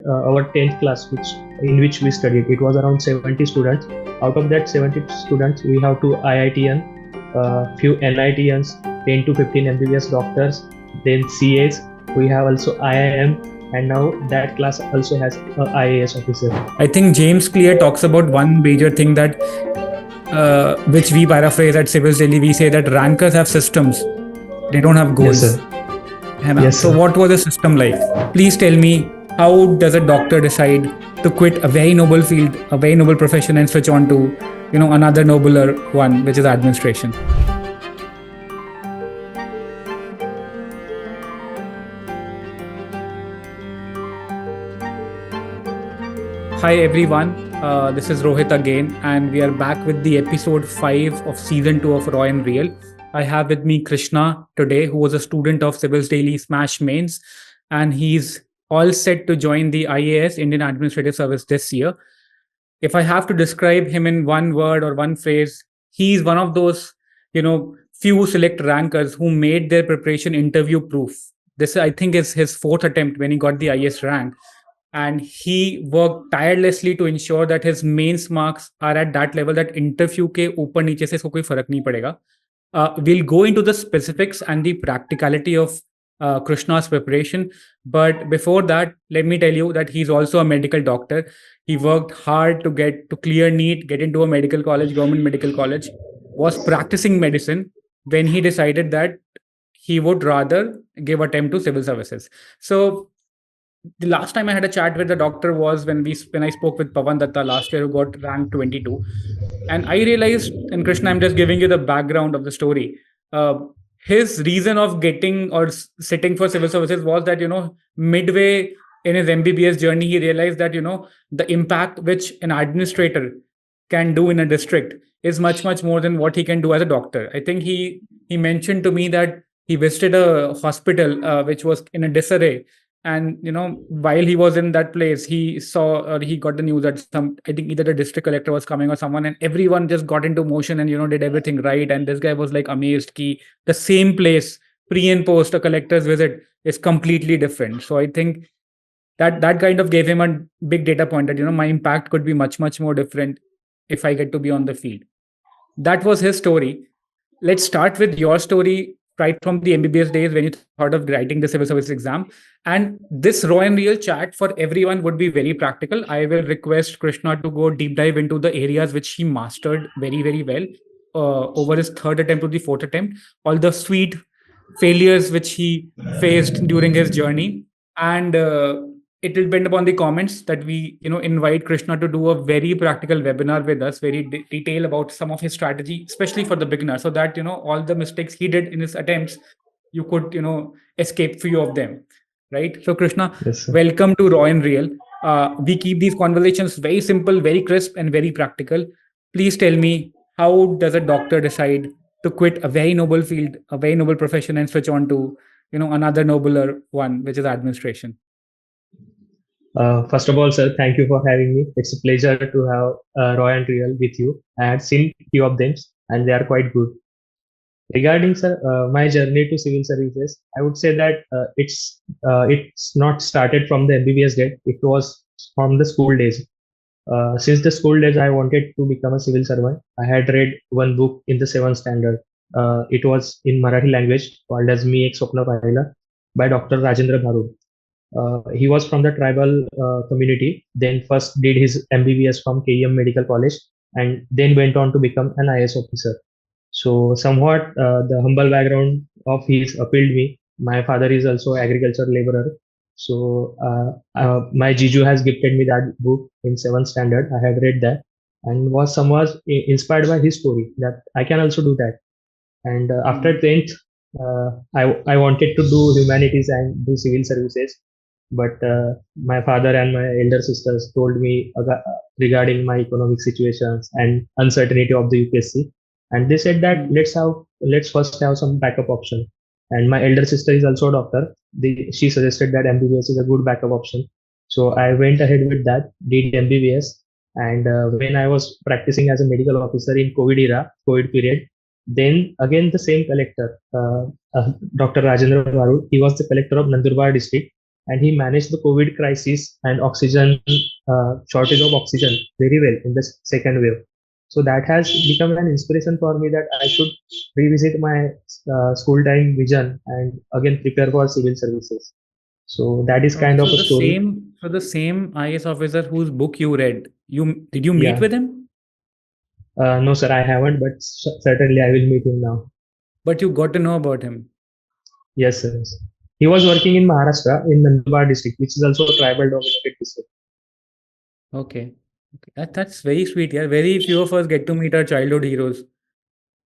our 10th class, in which we studied. It was around 70 students. Out of that 70 students, we have two IITian, few NITians, 10 to 15 MBBS doctors, then CAs. We have also IIM, and now that class also has a IAS officer. I think James Clear talks about one major thing that which we paraphrase at Civilsdaily. We say that rankers have systems, they don't have goals. Yes, sir. Yes, so sir. what was the system like? Please tell me, how does a doctor decide to quit a very noble field, a very noble profession, and switch on to another nobler one, which is administration? Hi everyone, this is Rohit again, and we are back with the episode 5 of season 2 of Raw and Real. I have with me Krishna today, who was a student of Civilsdaily Smash Mains, and he's all set to join the IAS, Indian Administrative Service, this year. If I have to describe him in one word or one phrase, he's one of those, few select rankers who made their preparation interview proof. This, I think, is his 4th attempt when he got the IAS rank. And he worked tirelessly to ensure that his mains marks are at that level that interview के ऊपर नीचे से इसको कोई फर्क नहीं पड़ेगा. We'll go into the specifics and the practicality of Krishna's preparation. But before that, let me tell you that he's also a medical doctor. He worked hard to get to clear NEET, get into a medical college, government medical college, was practicing medicine when he decided that he would rather give attempt to civil services. So the last time I had a chat with the doctor was when I spoke with Pawan Datta last year, who got ranked 22. And I realized, and Krishna, I'm just giving you the background of the story. His reason of getting or sitting for civil services was that, midway in his MBBS journey, he realized that, the impact which an administrator can do in a district is much, much more than what he can do as a doctor. I think he mentioned to me that he visited a hospital which was in a disarray. And, while he was in that place, he saw or he got the news that I think either the district collector was coming or someone, and everyone just got into motion and, did everything right. And this guy was like amazed ki the same place, pre and post a collector's visit, is completely different. So I think that kind of gave him a big data point that, my impact could be much, much more different if I get to be on the field. That was his story. Let's start with your story right from the MBBS days when you thought of writing the civil service exam. And this Raw and Real chat for everyone would be very practical. I will request Krishna to go deep dive into the areas which he mastered very, very well over his 3rd attempt to the 4th attempt, all the sweet failures which he faced during his journey. And it will depend upon the comments that we, invite Krishna to do a very practical webinar with us, very detail about some of his strategy, especially for the beginner, so that, all the mistakes he did in his attempts, you could, escape few of them. Right? So Krishna, yes, welcome to Raw and Real. We keep these conversations very simple, very crisp, and very practical. Please tell me, how does a doctor decide to quit a very noble field, a very noble profession, and switch on to, another nobler one, which is administration? First of all, sir, thank you for having me. It's a pleasure to have Raw and Real with you. I had seen few of them, and they are quite good. Regarding, sir, my journey to civil services, I would say that it's not started from the MBBS date. It was from the school days. Since the school days, I wanted to become a civil servant. I had read one book in the 7th standard. It was in Marathi language, called as Me Ek Swapna Pahila by Dr. Rajendra Bharud. He was from the tribal community, then first did his MBBS from KEM Medical College, and then went on to become an IAS officer. So somewhat the humble background of his appealed me. My father is also agriculture laborer. So my Jiju has gifted me that book in 7th standard. I had read that and was somewhat inspired by his story that I can also do that. And after 10th, I wanted to do humanities and do civil services. But my father and my elder sisters told me regarding my economic situations and uncertainty of the UPSC. And they said that let's first have some backup option. And my elder sister is also a doctor. She suggested that MBBS is a good backup option. So I went ahead with that, did MBBS. And when I was practicing as a medical officer in COVID period, then again the same collector, Dr. Rajendra Bharud, he was the collector of Nandurbar district. and he managed the COVID crisis and oxygen shortage of oxygen very well in the second wave. So that has become an inspiration for me that I should revisit my school time vision and again prepare for civil services. So that is Okay, kind of a story. so the same IS officer whose book you read, did you meet Yeah. with him? No, sir, I haven't, but certainly I will meet him now. But you got to know about him. Yes, sir. Yes. He was working in Maharashtra in Nandurbar district, which is also a tribal dominated district. Okay. Okay. That's very sweet. Yeah. Very few of us get to meet our childhood heroes Yes,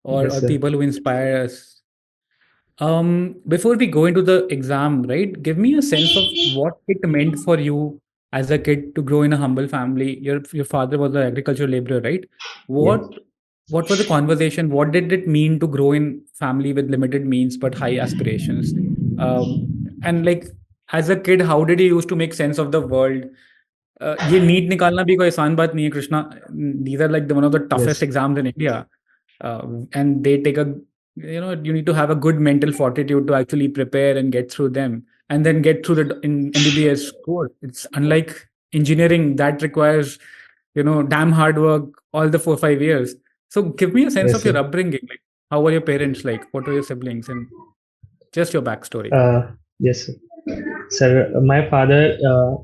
or sir. people who inspire us. Before we go into the exam, right? Give me a sense of what it meant for you as a kid to grow in a humble family. Your father was an agricultural laborer, right? Yes. What was the conversation? What did it mean to grow in family with limited means but high aspirations? Um, and like as a kid, how did you used to make sense of the world? ये NEET निकालना भी कोई आसान बात नहीं है Krishna. These are like one of the toughest Yes. exams in India, and they take a, you need to have a good mental fortitude to actually prepare and get through them and then get through the in MBBS course. It's unlike engineering that requires damn hard work all the 4 5 years. So give me a sense Yes, of your sir. upbringing. Like, how were your parents? Like, what were your siblings, and just your backstory? Yes, sir. Sir, my father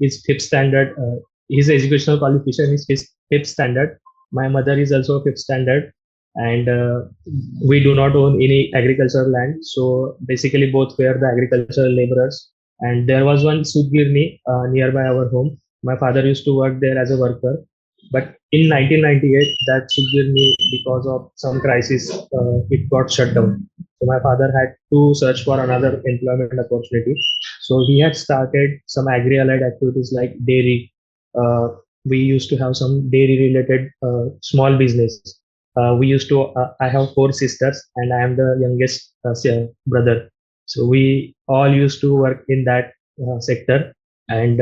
is fifth standard. His educational qualification is fifth standard. My mother is also fifth standard, and we do not own any agricultural land. So basically, both were the agricultural laborers. And there was one Sudgirni nearby our home. My father used to work there as a worker. But in 1998, that Sudgirni, because of some crisis, it got shut down. So my father had to search for another employment opportunity. So he had started some agri-allied activities like dairy. Uh, we used to have some dairy-related small business. We used to. I have four sisters, and I am the youngest brother. So we all used to work in that sector, and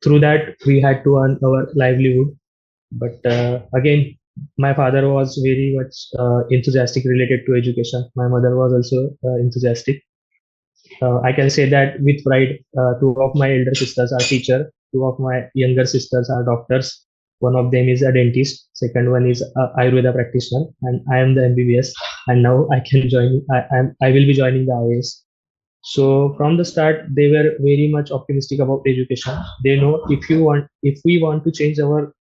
through that we had to earn our livelihood. But again, my father was very much enthusiastic related to education. My mother was also enthusiastic. I can say that with pride. Two of my elder sisters are teacher. Two of my younger sisters are doctors. One of them is a dentist. Second one is a Ayurveda practitioner, and I am the MBBS. And now I can join. I will be joining the IAS. So from the start, they were very much optimistic about education. They know if we want to change our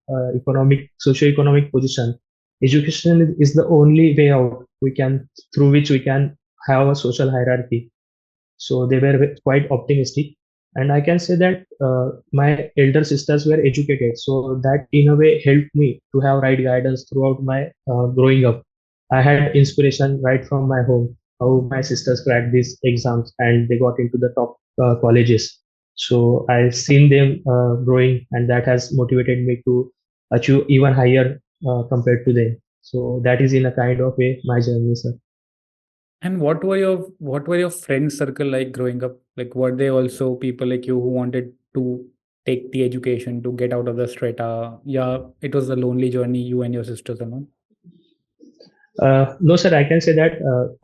socio-economic position, education is the only way out. Through which we can have a social hierarchy. So they were quite optimistic, and I can say that my elder sisters were educated, so that in a way helped me to have right guidance throughout my growing up. I had inspiration right from my home, how my sisters cracked these exams and they got into the top colleges. So I've seen them growing, and that has motivated me to achieve even higher compared to them. So that is in a kind of way my journey, sir. And what were your friend circle like growing up? Like, were they also people like you who wanted to take the education to get out of the strata? Yeah, it was a lonely journey, you and your sisters and all. No, sir, I can say that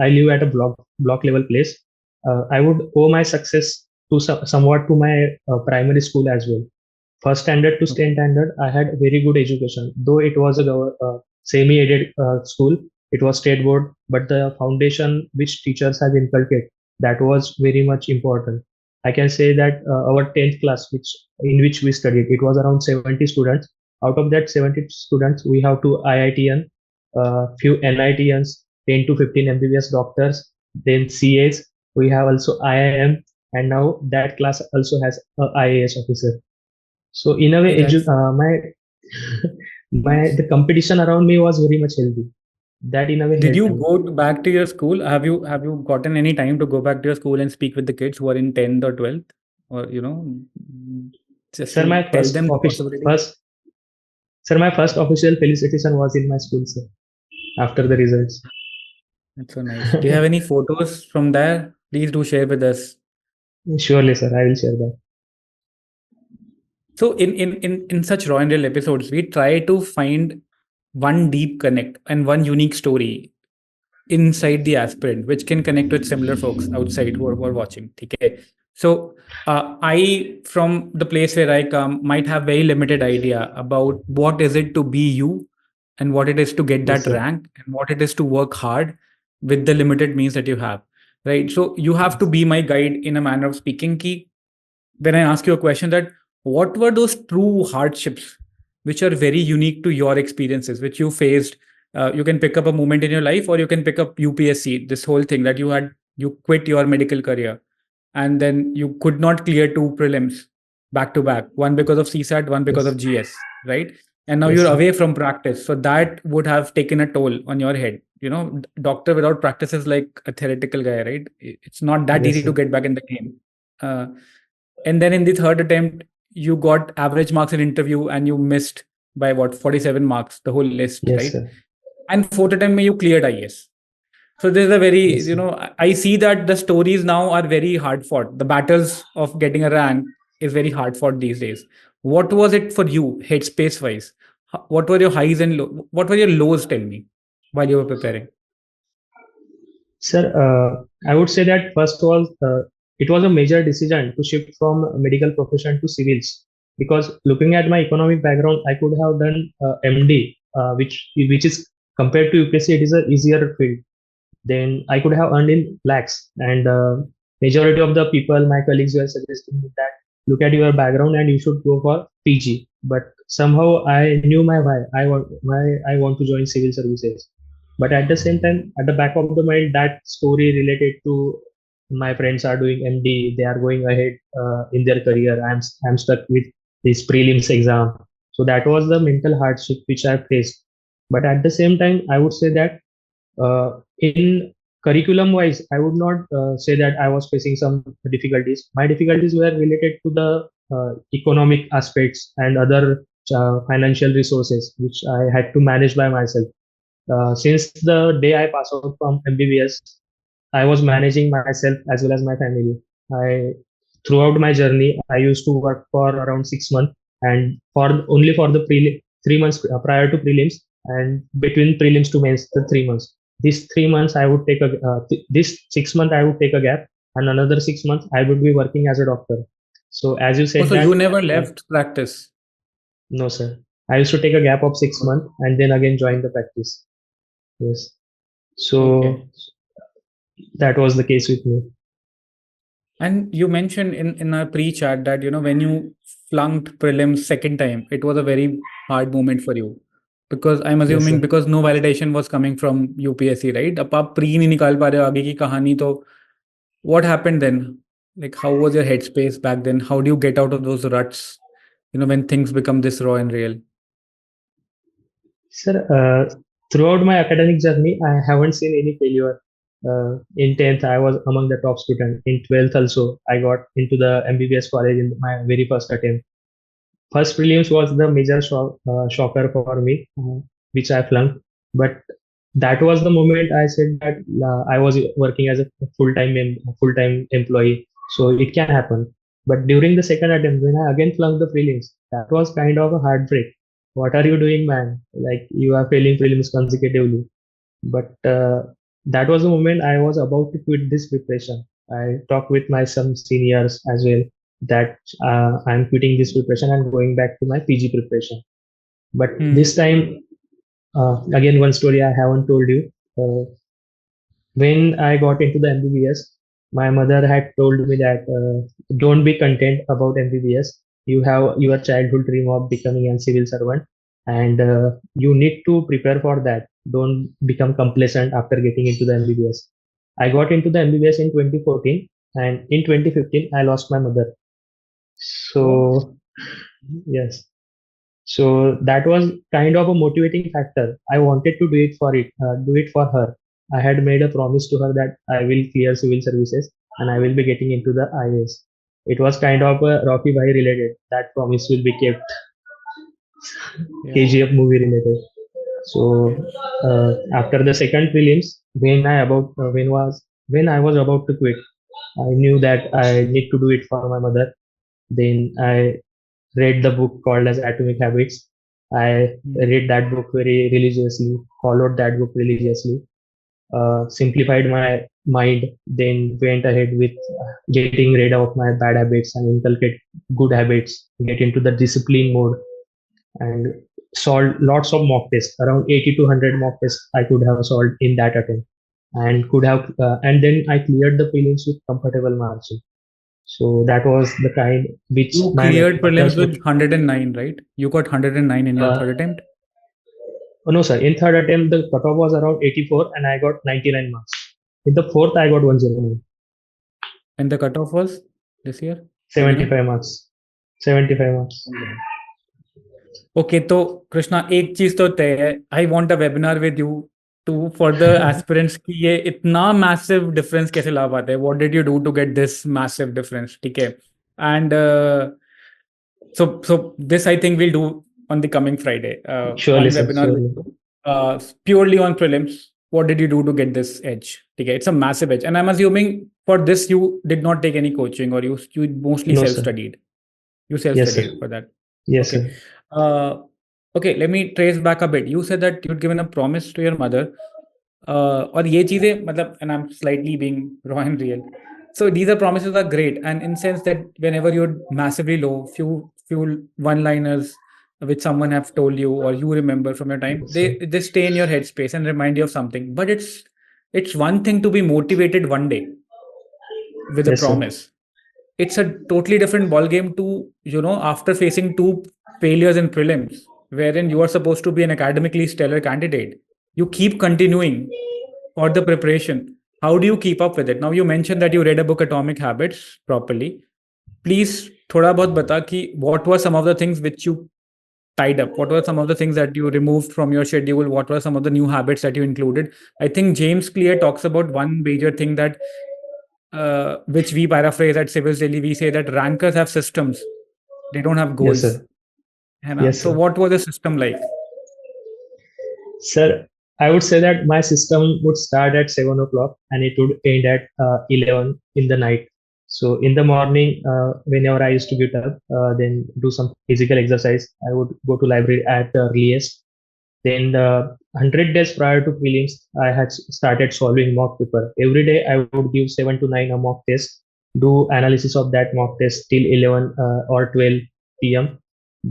I live at a block level place. I would owe my success to somewhat to my primary school as well. First standard to 10th standard, I had very good education. Though it was a semi-aided school, it was state board, but the foundation which teachers have inculcated, that was very much important. I can say that our 10th class, in which we studied, it was around 70 students. Out of that 70 students, we have two IITN, few NITNs, 10 to 15 MBBS doctors, then CAs. We have also IIM, and now that class also has a IAS officer. So in a way, Hey, that's my the competition around me was very much healthy. That in a way Did helped you me. back to your school? Have you gotten any time to go back to your school and speak with the kids who are in 10th or 12th? Or, just Sir, to my tell them the possibility? my first official felicitation was in my school, sir, after the results. That's so nice. Do you have any photos from there? Please do share with us. Surely, sir, I will share that. So in such Raw and Real episodes, we try to find one deep connect and one unique story inside the aspirant, which can connect with similar folks outside who are watching. Okay. So I, from the place where I come, might have very limited idea about what is it to be you and what it is to get Yes, that sir. rank and what it is to work hard with the limited means that you have. Right. So you have to Yes. be my guide in a manner of speaking. Ki when I ask you a question that what were those true hardships which are very unique to your experiences, which you faced? You can pick up a moment in your life, or you can pick up UPSC, this whole thing that you quit your medical career and then you could not clear two prelims back to back, one because of CSAT, one because of Yes. GS, right? And now Yes, you're sir. away from practice. So that would have taken a toll on your head. Doctor without practice is like a theoretical guy, right? It's not that Yes, easy to sir. get back in the game. Uh, and then in the third attempt, you got average marks in interview and you missed by what, 47 marks, the whole list, Yes, right? sir. And fourth attempt, you cleared IS. So there's a very, Yes, sir. I see that the stories now are very hard fought. The battles of getting a rank is very hard fought these days. What was it for you, headspace wise? What were your highs and lows? What were your lows? Tell me while you were preparing. Sir, I would say that first was it was a major decision to shift from medical profession to civils, because looking at my economic background, I could have done MD, which is compared to UPSC, it is a easier field. Then I could have earned in lakhs, and majority of the people, my colleagues, were suggesting me that look at your background and you should go for PG. But somehow I knew my why I want to join civil services. But at the same time, at the back of the mind, that story related to my friends are doing MD, they are going ahead in their career. I'm stuck with this prelims exam. So that was the mental hardship which I faced. But at the same time, I would say that in curriculum wise, I would not say that I was facing some difficulties. My difficulties were related to the economic aspects and other financial resources which I had to manage by myself. Since the day I passed out from MBBS, I was managing myself as well as my family. I Throughout my journey, I used to work for around 6 months, and for only for the 3 months prior to prelims, and between prelims to mains, the 3 months. These 3 months, I would take this 6 month I would take a gap, and another 6 months I would be working as a doctor. So as you Oh, said so you that, never uh, left practice. no sir, I used to take a gap of 6 months and then again join the practice. Yes. Okay. So that was the case with me. And you mentioned in a pre-chat that when you flunked prelims second time, it was a very hard moment for you because I'm Yes, assuming sir. because no validation was coming from UPSC, right? अब आप pre नहीं निकाल पा रहे हो आगे की कहानी तो what happened then? Like how was your headspace back then? How do you get out of those ruts? When things become this raw and real. Sir, throughout my academic journey, I haven't seen any failure. In 10th, I was among the top student. In 12th also, I got into the MBBS college in my very first attempt. First prelims was the major shocker for me, which I flunked. But that was the moment I said that I was working as a full-time employee, so it can happen. But during the second attempt, when I again flunked the prelims, that was kind of a heartbreak. What are you doing, man? Like you are failing prelims consecutively. But that was the moment I was about to quit this preparation. I talked with my some seniors as well that I'm quitting this preparation and going back to my PG preparation. But Hmm. this time, again, one story I haven't told you. When I got into the MBBS, my mother had told me that don't be content about MBBS. You have your childhood dream of becoming a civil servant, and you need to prepare for that. Don't become complacent after getting into the MBBS. I got into the MBBS in 2014, and in 2015, I lost my mother. Oh. So, yes. So that was kind of a motivating factor. I wanted to do it for her. I had made a promise to her that I will clear civil services and I will be getting into the IAS. It was kind of a Rocky Bhai related. That promise will be kept. Yeah. KGF movie related. So after the second prelims, when I was about to quit, I knew that I need to do it for my mother. Then I read the book called as Atomic Habits. I Hmm. read that book very religiously, followed that book religiously, simplified my mind, then went ahead with getting rid of my bad habits and inculcate good habits, get into the discipline mode, and solved lots of mock tests, around 80 to 100 mock tests I could have solved in that attempt, and could have, and then I cleared the prelims with comfortable margin. So that was the kind which You my cleared prelims attempts with would. 109, right? You got 109 in your Uh, third attempt, oh no, sir. In third attempt, the cutoff was around 84, and I got 99 marks. In the fourth, I got 109, and the cutoff was this year 79. 75 marks. 75 marks. Okay तो कृष्णा एक चीज तो तय है I want a webinar with you to for the aspirants कि ये इतना massive difference कैसे ला पाते हैं what did you do to get this massive difference ठीक है and so this I think we'll do on the coming Friday Surely, one sir. webinar Surely. purely on prelims what did you do to get this edge okay it's a massive edge and I'm assuming for this you did not take any coaching or you mostly No, sir. self-studied you Yes, sir. self-studied for that Yes, okay sir. okay let me trace back a bit you said that you'd given a promise to your mother और ये चीजें मतलब and I'm slightly being raw and real so these are promises are great and in sense that whenever you're massively low few one liners which someone have told you or you remember from your time Yes, sir. they stay in your headspace and remind you of something but it's one thing to be motivated one day with a Yes, sir. promise it's a totally different ball game to after facing two failures in prelims wherein you are supposed to be an academically stellar candidate you keep continuing for the preparation how do you keep up with it now you mentioned that you read a book Atomic Habits properly please thoda bahut bata ki what were some of the things which you tied up what were some of the things that you removed from your schedule what were some of the new habits that you included I think James Clear talks about one major thing that which we paraphrase at Civilsdaily, we say that rankers have systems, they don't have Yes, goals. sir. है ना? Yes, So, sir. what was the system like? Sir, I would say that my system would start at 7 o'clock and it would end at 11 in the night. So in the morning, whenever I used to get up, then do some physical exercise. I would go to library at the earliest. Then the 100 days prior to prelims, I had started solving mock paper. Every day I would give 7 to 9 a mock test, do analysis of that mock test till 11 or 12 p.m.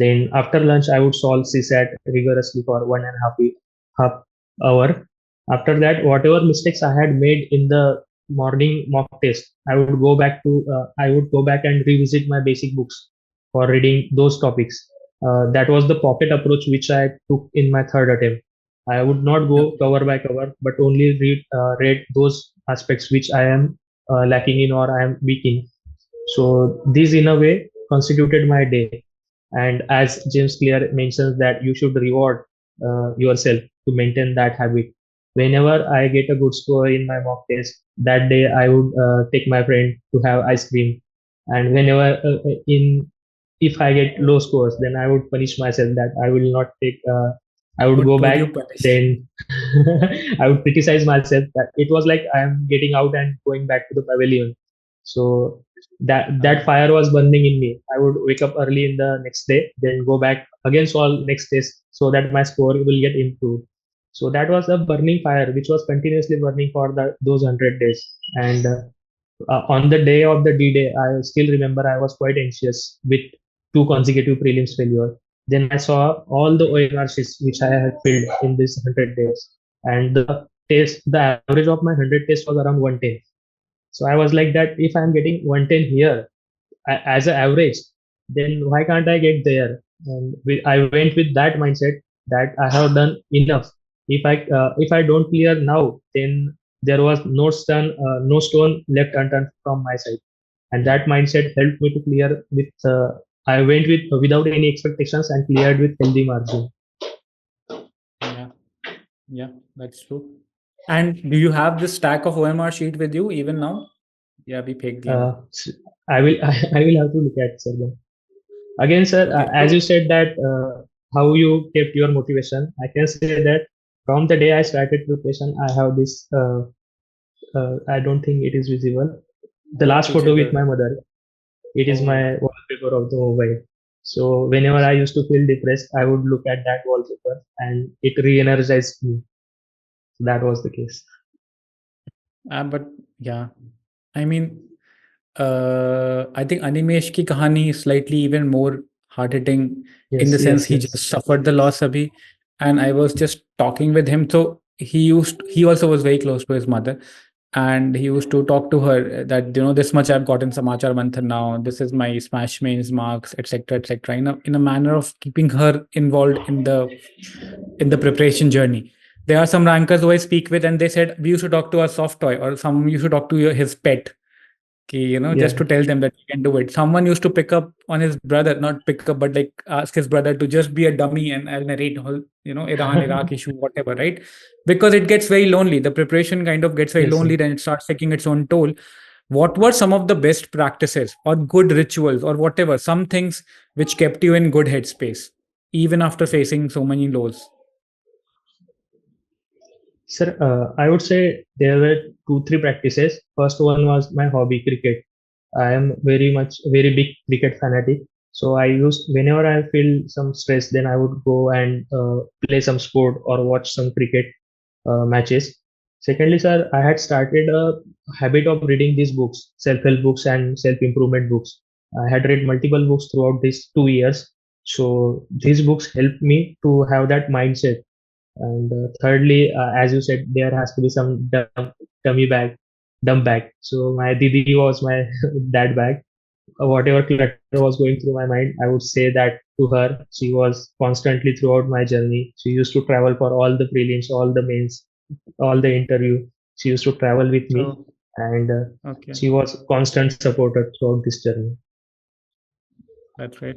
Then after lunch, I would solve CSAT rigorously for 1.5 hour. After that, whatever mistakes I had made in the morning mock test, I would go back and revisit my basic books for reading those topics. That was the pocket approach which I took in my third attempt. I would not go cover by cover, but only read those aspects which I am lacking in or I am weak in. So this, in a way, constituted my day. And as James Clear mentions that you should reward yourself to maintain that habit. Whenever I get a good score in my mock test, that day I would take my friend to have ice cream. And whenever in if I get low scores, then I would punish myself that I will not take. I would go What would back. you punish? Then I would criticize myself that it was like I am getting out and going back to the pavilion. So that fire was burning in me. I would wake up early in the next day, then go back again solve next test so that my score will get improved. So that was a burning fire which was continuously burning for those 100 days. And on the day of the D-Day, I still remember I was quite anxious with two consecutive prelims failure. Then I saw all the OMR sheets which I had filled in this 100 days, and the average of my 100 test was around 110. So I was like that if I'm getting 110 here as an average, then why can't I get there? And I went with that mindset that I have done enough. If I don't clear now, then there was no stone left unturned from my side, and that mindset helped me to clear with. I went with without any expectations and cleared with healthy margin. Yeah, that's true. And do you have this stack of OMR sheet with you even now? Yeah, we picked I will I will have to look at, sir. Then. Again, sir, Okay. as you said that how you kept your motivation, I can say that from the day I started preparation, I have this. I don't think it is visible. The last photo with my mother. It is my wallpaper of the mobile. So whenever I used to feel depressed, I would look at that wallpaper, and it re-energized me. So that was the case. But yeah, I mean, I think Animesh ki kahani is slightly even more hard-hitting in the Yes, sense yes, he just yes, suffered the loss abhi, and I was just talking with him. So he also was very close to his mother, and he used to talk to her that this much I've gotten samachar manthan now. This is my smash mains marks, etc., etc. In a manner of keeping her involved in the preparation journey. There are some rankers who I speak with, and they said we used to talk to our soft toy, or some used to talk to his pet, just yeah, to tell them that he can do it. Someone used to pick up on his brother, not pick up, but like ask his brother to just be a dummy and I'll narrate whole, Iran, Iraq issue, whatever, right? Because it gets very lonely. The preparation kind of gets very yes, lonely, then it starts taking its own toll. What were some of the best practices or good rituals or whatever, some things which kept you in good headspace, even after facing so many lows? sir. I would say there were two, three practices. First one was my hobby, cricket. I am very big cricket fanatic. So I used whenever I feel some stress, then I would go and play some sport or watch some cricket matches. Secondly, sir, I had started a habit of reading these books, self-help books and self-improvement books. I had read multiple books throughout these 2 years. So these books helped me to have that mindset. And thirdly, as you said, there has to be some dummy bag, dumb bag. So my didi was my that bag. Whatever clutter was going through my mind, I would say that to her. She was constantly throughout my journey. She used to travel for all the prelims, all the mains, all the interview. She used to travel with me, So, and okay, she was constant supporter throughout this journey. that's right.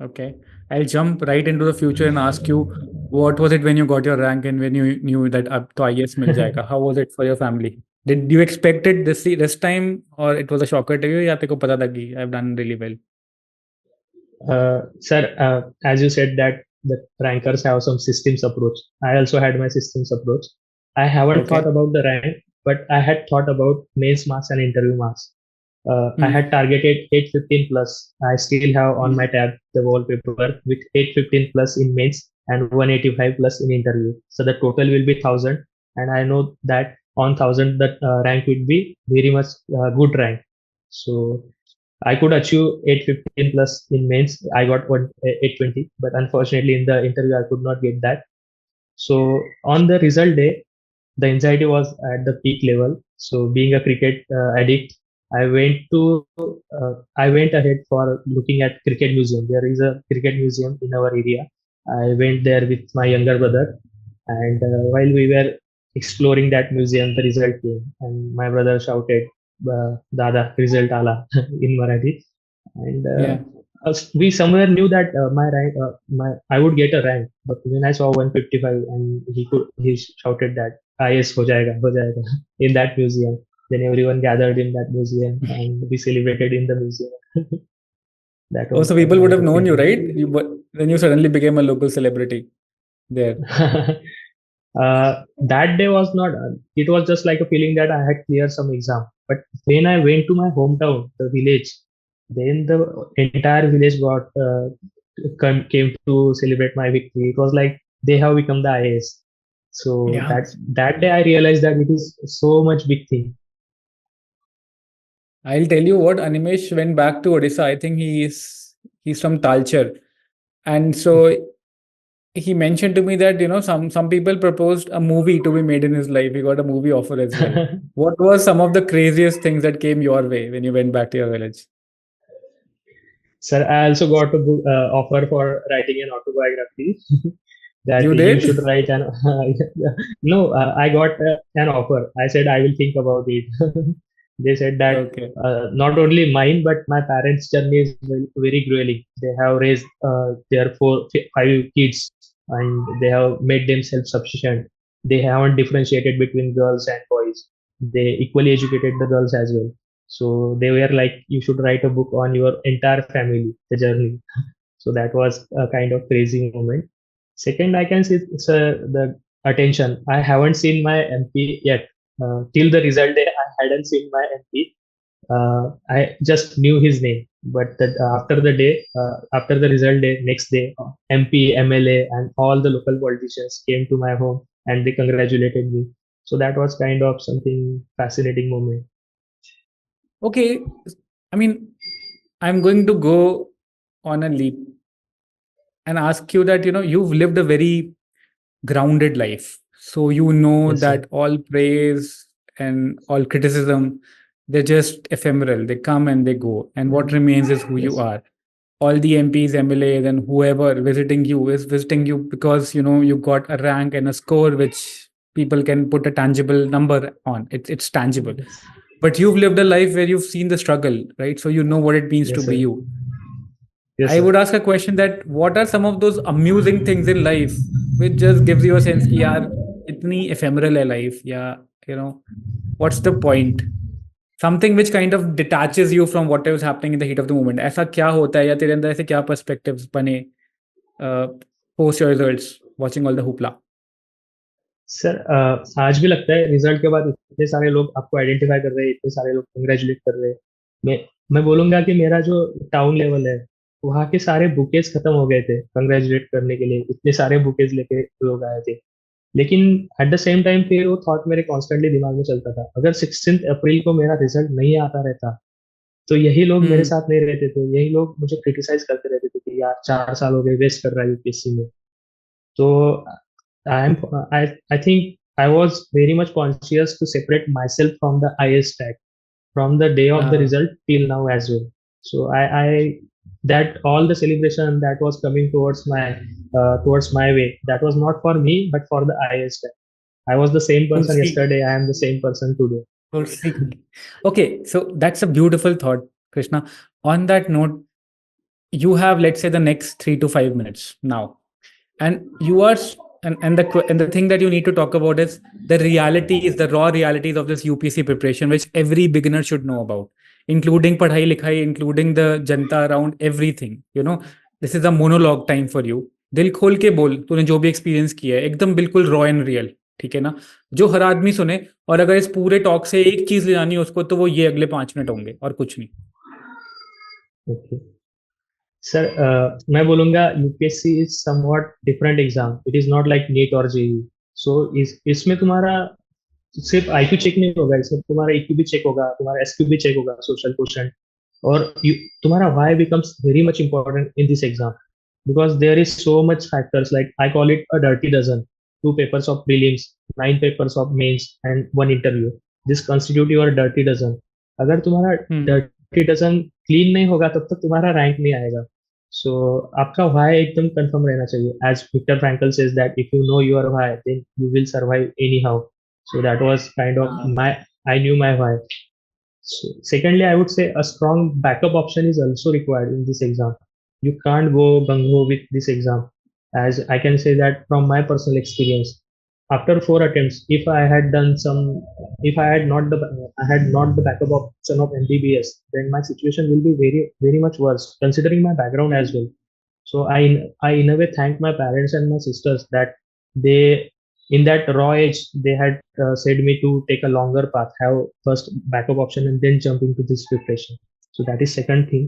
Okay. I'll jump right into the future and ask you, what was it when you got your rank and when you knew that ab to IAS mil jayega? How was it for your family? Did you expect it this time, or it was a shocker to you? या तेरे को पता था कि I've done really well? Sir, as you said that the rankers have some systems approach. I also had my systems approach. I haven't thought Okay. about the rank, but I had thought about mains marks and interview marks. I Hmm. had targeted 815 plus. I still have on my Hmm. tab the wallpaper with 815 plus in mains and 185 plus in interview. So the total will be 1000, and I know that on 1000 that rank would be very much good rank. So I could achieve 815 plus in mains. I got 820, but unfortunately in the interview I could not get that. So on the result day, the anxiety was at the peak level. So being a cricket addict, I went ahead for looking at cricket museum. There is a cricket museum in our area. I went there with my younger brother, and while we were exploring that museum, the result came, and my brother shouted, "Dada, result ala" in Marathi, and Yeah. we somewhere knew that my rank, my I would get a rank. But when I saw 155, and he shouted that, "Ah, yes, ho jayega," in that museum. Then everyone gathered in that museum, and we celebrated in the museum. That was Also, people one would of have the known you, feeling. right? But then you suddenly became a local celebrity there. That day was not. It was just like a feeling that I had cleared some exam. But when I went to my hometown, the village, then the entire village came to celebrate my victory. It was like they have become the IAS. So Yeah. that day I realized that it is so much big thing. I'll tell you what, Animesh went back to Odisha. I think he's from Talcher. And so Okay. he mentioned to me that some people proposed a movie to be made in his life. He got a movie offer as well. What was some of the craziest things that came your way when you went back to your village? Sir, I also got a offer for writing an autobiography. That You you did? should write an no, I got an offer. I said I will think about it. They said that Okay. not only mine but my parents journey is very grueling. They have raised their five kids, and they have made them self-sufficient. They haven't differentiated between girls and boys. They equally educated the girls as well. So they were like, you should write a book on your entire family, the journey. So that was a kind of crazy moment. Second, I can see the attention. I haven't seen my MP yet. Till the result day, I hadn't seen my MP. I just knew his name. But after the result day, next day, MP, MLA, and all the local politicians came to my home and they congratulated me. So that was kind of something fascinating moment. Okay, I mean, I'm going to go on a leap and ask you that, you've lived a very grounded life. So you know Yes, sir. that all praise and all criticism, they're just ephemeral. They come and they go. And what remains is who you Yes, are. All the MPs, MLAs, and whoever visiting you is visiting you because you got a rank and a score which people can put a tangible number on. It's tangible. yes, But you've lived a life where you've seen the struggle, right? So you know what it means to yes, be sir. you. Yes, I sir. would ask a question that what are some of those amusing things in life which just gives you a sense कि यार इतनी ephemeral है life या you know what's the point? Something which kind of detaches you from whatever is happening in the heat of the moment. ऐसा क्या होता है या तेरे अंदर ऐसे क्या perspectives बने uh, post your results watching all the hoopla? Sir आज भी लगता है रिजल्ट के बाद इतने सारे लोग आपको आइडेंटिफाई कर रहे हैं, इतने सारे लोग कंग्रेचुलेट कर रहे हैं। मैं मैं बोलूंगा कि मेरा जो टाउन लेवल है, वहाँ के सारे बुकेज खत्म हो गए थे कंग्रेचुलेट करने के लिए, इतने सारे बुकेज लेके लोग आए थे। लेकिन एट द सेम टाइम फिर वो थॉट मेरे कॉन्स्टेंटली दिमाग में चलता था, अगर 16 अप्रैल को मेरा रिजल्ट नहीं आता रहता तो यही लोग मेरे Hmm. साथ नहीं रहते थे, यही लोग मुझे क्रिटिसाइज करते रहते थे कि यार 4 साल हो गए वेस्ट कर रहा है यूपीएससी में। So I'm I think I was very much conscious to separate myself from the IS tag from the day of the Uh, result till now as well. So I that all the celebration that was coming towards my way, that was not for me but for the IS tag. I was the same we'll person see. yesterday. I am the same person today. We'll see. Okay, so that's a beautiful thought, Krishna. On that note, you have, let's say, the next 3 to 5 minutes now, and you are and the thing that you need to talk about is the realities, the raw realities of this UPSC preparation, which every beginner should know about, including padhai likhai, including the janta around everything. This is a monologue time for you. दिल खोल के बोल, तूने जो भी experience किया है एकदम बिल्कुल रॉ एंड रियल, ठीक है ना? जो हर आदमी सुने, और अगर इस पूरे टॉक से एक चीज ले जानी है उसको, तो वो ये अगले 5 मिनट होंगे और कुछ नहीं. Okay. सर मैं बोलूंगा UPSC is somewhat different exam, it is not like NEET और जेई। सो इसमें तुम्हारा सिर्फ आईक्यू चेक नहीं होगा, इसमें तुम्हारा ईक्यू भी चेक होगा, तुम्हारा एसक्यू भी चेक होगा, सोशल क्वेश्चन। और तुम्हारा why becomes very much important in this exam, because there is so much factors, like I call it a dirty dozen: 2 papers of prelims, 9 papers of mains, and 1 interview. This constitute your dirty dozen. अगर तुम्हारा हम्म. dirty dozen clean नहीं होगा तब तक तुम्हारा rank नहीं आएगा। सो आपका व्हाई एकदम कंफर्म रहना चाहिए, as Viktor Frankl says that if you know your why then you will survive anyhow. So that was kind of हाँ. my I knew my why. So, secondly, I would say a strong backup option is also required in this exam. You can't go gung ho with this exam, as I can say that from my personal experience. After 4 attempts, if I had not the backup option of MBBS, then my situation will be very very much worse, considering my background as well. So I in a way thank my parents and my sisters that they, in that raw age, they had said me to take a longer path, have first backup option and then jump into this preparation. So that is second thing.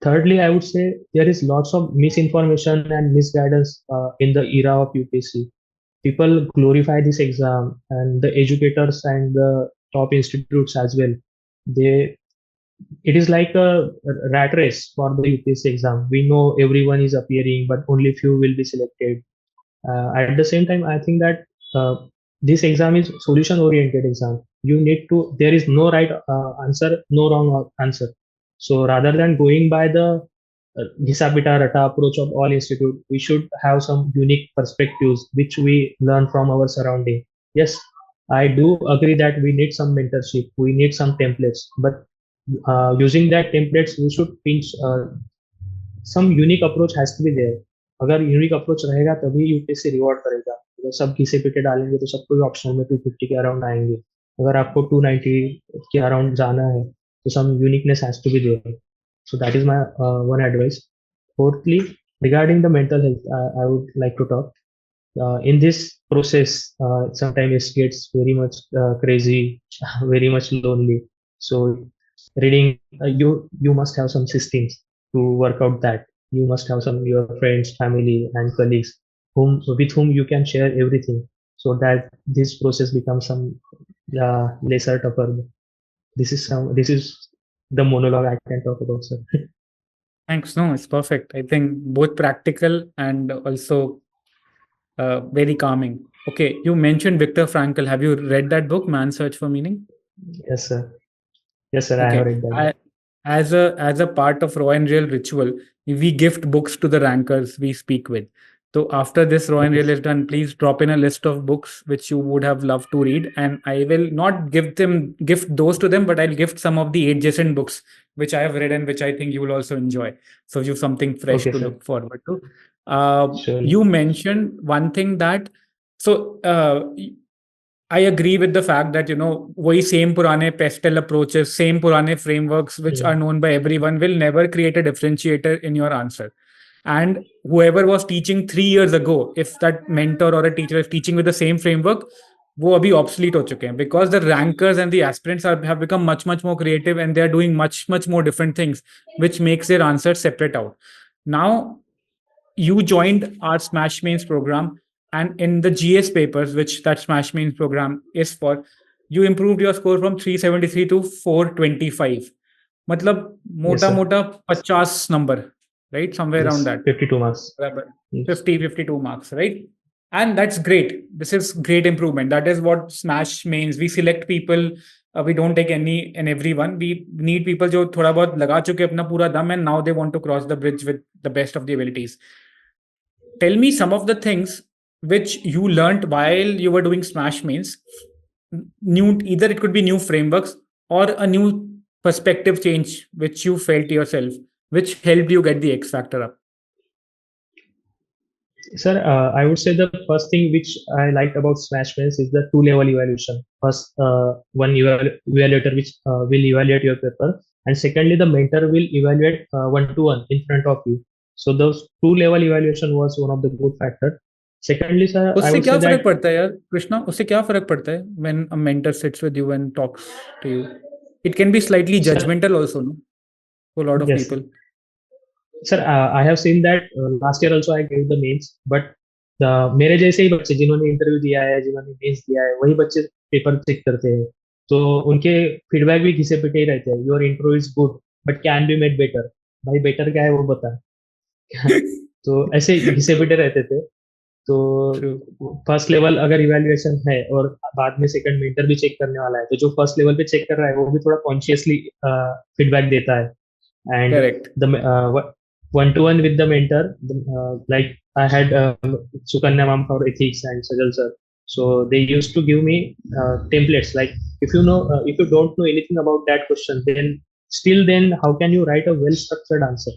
Thirdly, I would say there is lots of misinformation and misguidance in the era of UPSC. People glorify this exam, and the educators and the top institutes as well, they, it is like a rat race for the UPSC exam. We know everyone is appearing but only few will be selected. At the same time, I think that this exam is solution oriented exam. You need to, there is no right answer, no wrong answer. So rather than going by the Gisa Pita Rata approach of all institute, we should have some unique perspectives which we learn from our surrounding. Yes, I do agree that we need some mentorship, we need some templates, but using that templates we should pinch some unique approach has to be there. अगर unique approach रहेगा तभी UPSC reward करेगा। अगर सब घिसे पिटे डालेंगे तो सबको भी ऑप्शनल में 250 के अराउंड आएंगे। अगर आपको 290 के अराउंड जाना है तो some uniqueness has to be there. So that is my one advice. Fourthly, regarding the mental health, I would like to talk. In this process, sometimes it gets very much crazy, very much lonely. So, reading, you must have some systems to work out that. You must have some your friends, family, and colleagues with whom you can share everything. so that this process becomes some lesser tougher. This is the monologue I can talk about, sir. Thanks. No, it's perfect. I think both practical and also very calming. Okay, you mentioned Viktor Frankl. Have you read that book, Man's Search for Meaning? Yes, sir. Yes, sir. I have Okay. read that. As a part of Raw and Real ritual, we gift books to the rankers we speak with. So after this Raw and Okay. Real is done, please drop in a list of books which you would have loved to read, and I will not gift those to them, but I'll gift some of the adjacent books which I have read and which I think you will also enjoy. So you have something fresh Okay, to sir. look forward to. Surely. You mentioned one thing that so. I agree with the fact that वही same पुराने pestle approaches, same पुराने frameworks which are known by everyone will never create a differentiator in your answer. And whoever was teaching 3 years ago, if that mentor or a teacher is teaching with the same framework, वो अभी obsolete हो चुके हैं because the rankers and the aspirants have become much more creative and they are doing much more different things, which makes their answers separate out. Now you joined our Smash Mains program, and in the GS papers, which that Smash Mains program is for, you improved your score from 373 to 425. मतलब Yes, मोटा sir. मोटा 50 number, right? Somewhere around Yes. that. 52 marks. बराबर. Yes. 52 marks, right? And that's great. This is great improvement. That is what Smash means. We select people. We don't take any and everyone. We need people जो थोड़ा बहुत लगा चुके अपना पूरा दम, and now they want to cross the bridge with the best of the abilities. Tell me some of the things which you learned while you were doing Smash Mains. New, either it could be new frameworks or a new perspective change which you felt yourself, which helped you get the X factor up. Sir, I would say the first thing which I liked about Smash Mains is the two-level evaluation. First, one evaluator which will evaluate your paper, and secondly, the mentor will evaluate one-to-one in front of you. So those two-level evaluation was one of the good factor. Secondly, sir, I उससे would क्या say फर्क that पड़ता है यार कृष्णा? उससे क्या फर्क पड़ता है when a mentor sits with you and talks to you? It can be slightly sir, judgmental also, no? For a lot of yes, people. Sir I have seen that last year also I gave the mains but मेरे जैसे ही बच्चे जिन्होंने interview दिया है जिन्होंने mains दिया है वही बच्चे पेपर चेक करते हैं तो उनके फीडबैक भी घिसे पिटे ही रहते हैं your intro is good but can be made better भाई बेटर क्या है वो बता तो ऐसे घिसे पिटे रहते थे तो True. फर्स्ट लेवल अगर इवेल्युएशन है और बाद में सेकंड मेंटर भी चेक करने वाला है तो जो फर्स्ट लेवल पे चेक कर रहा है वो भी थोड़ा कॉन्शियसली फीडबैक देता है and Correct. the one-to-one with the mentor like I had Sukanya ma'am for ethics and Sajal sir so they used to give me templates like if you don't know anything about that question then how can you write a well structured answer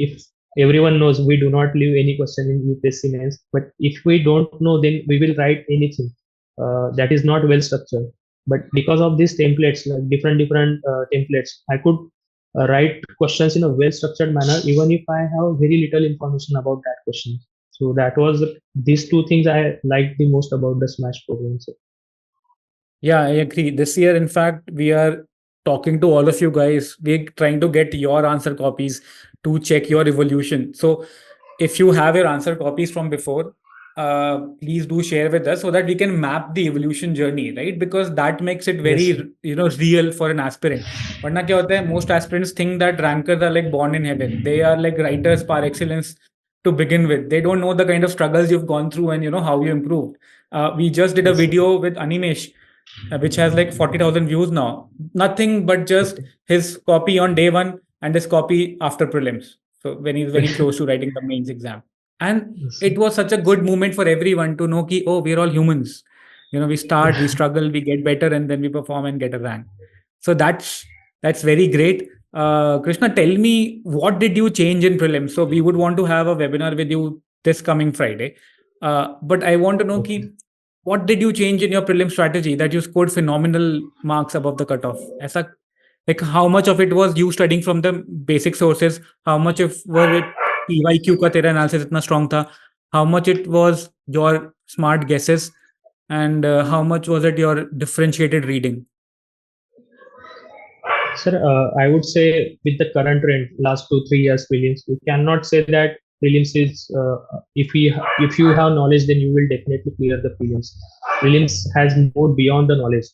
if everyone knows we do not leave any question in UPSC mains but if we don't know then we will write anything that is not well structured but because of these templates like different templates I could write questions in a well structured manner even if I have very little information about that question so that was these two things I liked the most about the Smash program. So. Yeah, I agree. This year, in fact, we are talking to all of you guys. We're trying to get your answer copies to check your evolution. So if you have your answer copies from before, please do share with us so that we can map the evolution journey, right? Because that makes it Yes. very, real for an aspirant. वरना क्या होता है? Most aspirants think that rankers are like born in heaven. They are like writers par excellence to begin with. They don't know the kind of struggles you've gone through and how you improved. We just did a Yes. video with Animesh, which has like 40,000 views now. Nothing but just Okay. his copy on day one and his copy after prelims. So when he's very close to writing the mains exam. And Yes. it was such a good moment for everyone to know ki, oh, we're all humans. We start, we struggle, we get better, and then we perform and get a rank. So that's very great. Krishna, tell me, what did you change in prelims? So we would want to have a webinar with you this coming Friday. But I want to know Okay. ki, what did you change in your prelim strategy that you scored phenomenal marks above the cutoff? ऐसा, like how much of it was you studying from the basic sources? How much of were it PYQ का तेरा analysis इतना strong था? How much it was your smart guesses? And how much was it your differentiated reading? Sir, I would say with the current trend, last 2-3 years prelims, we cannot say that prelims is if you have knowledge, then you will definitely clear the prelims. Prelims has more beyond the knowledge.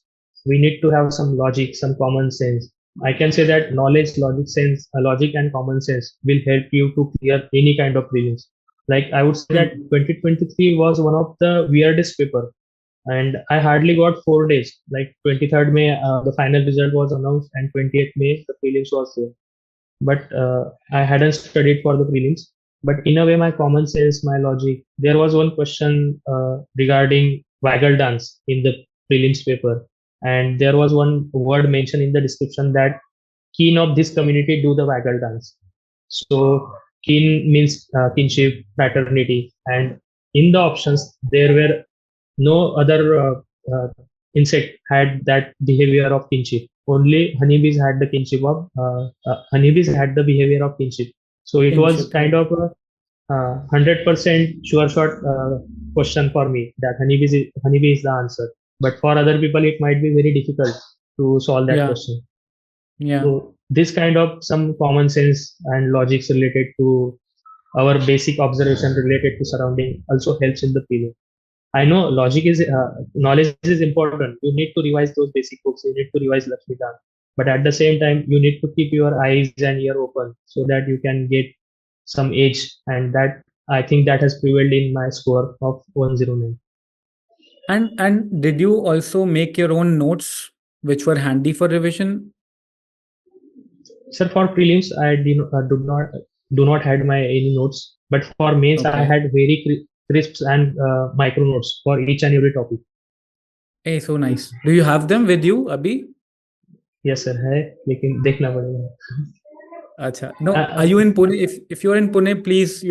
We need to have some logic, some common sense. I can say that knowledge, logic and common sense will help you to clear any kind of prelims. Like I would say that 2023 was one of the weirdest paper, and I hardly got 4 days. Like 23rd May, the final result was announced, and 28th May, the prelims was there. But I hadn't studied for the prelims. But in a way, my common sense, my logic. There was one question regarding waggle dance in the prelims paper, and there was one word mentioned in the description that kin of this community do the waggle dance. So kin means kinship, fraternity, and in the options there were no other insect had that behavior of kinship. Only honeybees had the kinship of honeybees had the behavior of kinship. So it was Kinship, kind right? of a 100% sure shot question for me that honeybee is the answer. But for other people, it might be very difficult to solve that Yeah, question. yeah. So this kind of some common sense and logics related to our basic observation related to surrounding also helps in the feeling. I know logic is knowledge is important. You need to revise those basic books. You need to revise Lakshmikant, but at the same time, you need to keep your eyes and ear open so that you can get some edge. And that I think that has prevailed in my score of 109. And did you also make your own notes which were handy for revision? Sir, for prelims, I do not had my any notes, but for mains, I Okay. had very crisps and micro notes for each and every topic. Hey, so nice. Do you have them with you, Abhi? Yes, sir. है लेकिन देखना पड़ेगा. Acha. No, Uh, are you in Pune? If you're in Pune, please,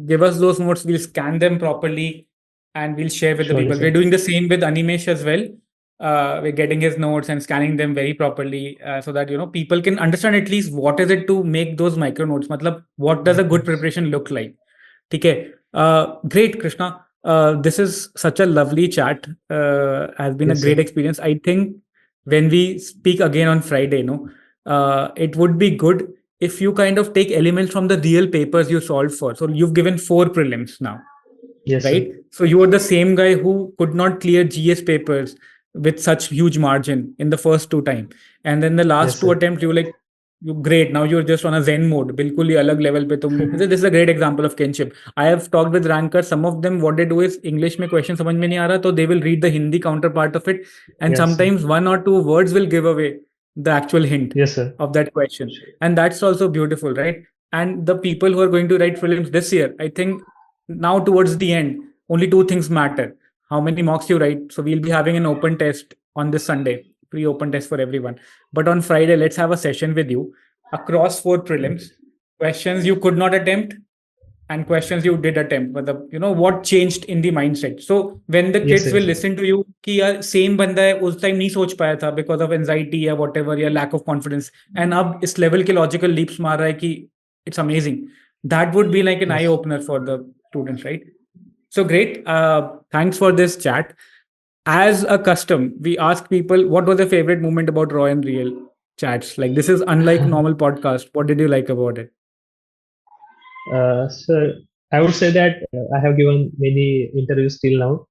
give us those notes. We'll scan them properly and we'll share with the Surely, people. sir. We're doing the same with Animesh as well. We're getting his notes and scanning them very properly so that people can understand at least what is it to make those micro notes. Matlab, what does a good preparation look like? Okay. Great, Krishna. This is such a lovely chat. Has been a Yes, sir. great experience. I think when we speak again on Friday, it would be good if you kind of take elements from the real papers you solved for. So you've given 4 prelims now, Yes, sir. right? So you are the same guy who could not clear GS papers with such huge margin in the first 2 times, and then the last Yes, two sir. attempts you were like, you great. Now you're just on a Zen mode. बिल्कुल ही अलग level पे तुम. This is a great example of kinship. I have talked with rankers. Some of them, what they do is English में question समझ में नहीं आ रहा, तो they will read the Hindi counterpart of it, and Yes, sir. sometimes 1 or 2 words will give away the actual hint Yes, sir. of that question, and that's also beautiful, right? And the people who are going to write prelims this year, I think now towards the end, only 2 things matter: how many mocks you write. So we'll be having an open test on this Sunday, pre-open test for everyone. But on Friday, let's have a session with you across 4 prelims, questions you could not attempt and questions you did attempt. But what changed in the mindset? So when the Yes, kids sir. will listen to you, कि यार same बंदा है उस time नहीं सोच पाया था because of anxiety या whatever या lack of confidence, and अब इस level के logical leaps मार रहा है कि it's amazing. That would be like an eye Yes. opener for the students, right? So great. Thanks for this chat. As a custom, we ask people what was their favorite moment about Raw and Real chats. Like this is unlike normal podcast. What did you like about it? So I would say that I have given many interviews till now.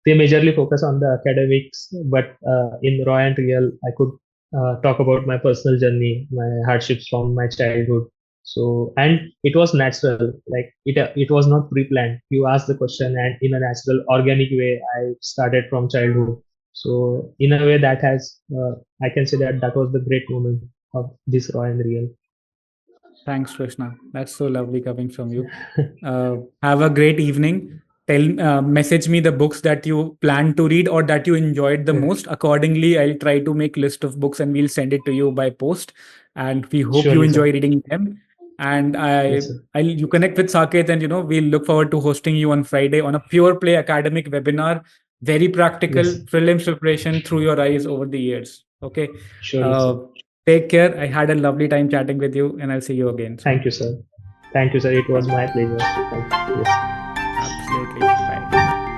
They majorly focus on the academics, but in Raw and Real, I could talk about my personal journey, my hardships from my childhood. So, and it was natural, like it was not pre-planned. You asked the question, and in a natural, organic way, I started from childhood. So, in a way, that has I can say that that was the great moment of this Raw and Real. Thanks, Krishna. That's so lovely coming from you. Have a great evening. Message me the books that you plan to read or that you enjoyed the most. Accordingly, I'll try to make list of books and we'll send it to you by post. And we hope you Surely, sir. enjoy reading them. And Yes, sir. you connect with Saket, and we'll look forward to hosting you on Friday on a pure play academic webinar. Very practical Yes, prelims preparation through your eyes over the years. Okay. surely, sir. Uh, Take care. I had a lovely time chatting with you, and I'll see you again Thank soon. you, sir. Thank you, sir. It was Thank you. my pleasure. Thank you. Yes. Absolutely. Bye.